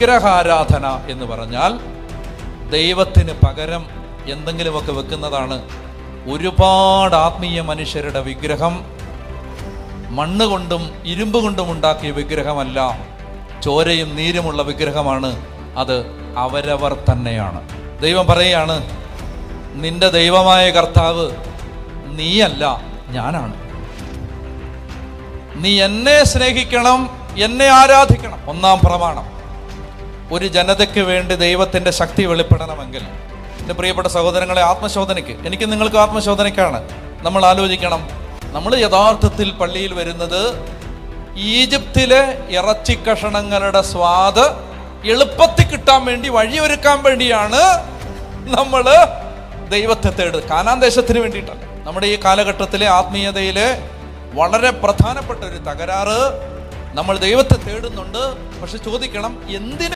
വിഗ്രഹാരാധന എന്ന് പറഞ്ഞാൽ ദൈവത്തിന് പകരം എന്തെങ്കിലുമൊക്കെ വെക്കുന്നതാണ്. ഒരുപാട് ആത്മീയ മനുഷ്യരുടെ വിഗ്രഹം മണ്ണ് കൊണ്ടും ഇരുമ്പ് കൊണ്ടും ഉണ്ടാക്കിയ വിഗ്രഹമല്ല, ചോരയും നീരുമുള്ള വിഗ്രഹമാണ്. അത് അവരവർ തന്നെയാണ്. ദൈവം പറയുകയാണ്, നിന്റെ ദൈവമായ കർത്താവ് നീയല്ല, ഞാനാണ്. നീ എന്നെ സ്നേഹിക്കണം, എന്നെ ആരാധിക്കണം. ഒന്നാം പ്രമാണം. ഒരു ജനതയ്ക്ക് വേണ്ടി ദൈവത്തിൻ്റെ ശക്തി വെളിപ്പെടണമെങ്കിൽ, എൻ്റെ പ്രിയപ്പെട്ട സഹോദരങ്ങളെ, ആത്മശോധനയ്ക്ക്, എനിക്ക് നിങ്ങൾക്ക് ആത്മശോധനയ്ക്കാണ്. നമ്മൾ ആലോചിക്കണം, നമ്മൾ യഥാർത്ഥത്തിൽ പള്ളിയിൽ വരുന്നത് ഈജിപ്തിലെ ഇറച്ചി കഷണങ്ങളുടെ സ്വാദ് എളുപ്പത്തിൽ കിട്ടാൻ വേണ്ടി, വഴിയൊരുക്കാൻ വേണ്ടിയാണ് നമ്മൾ ദൈവത്തെ തേടുന്നത്. കാനാൻ ദേശത്തിന് വേണ്ടിയിട്ടല്ല. നമ്മുടെ ഈ കാലഘട്ടത്തിലെ ആത്മീയതയിലെ വളരെ പ്രധാനപ്പെട്ട ഒരു തകരാറ്, നമ്മൾ ദൈവത്തെ തേടുന്നുണ്ട്, പക്ഷെ ചോദിക്കണം എന്തിന്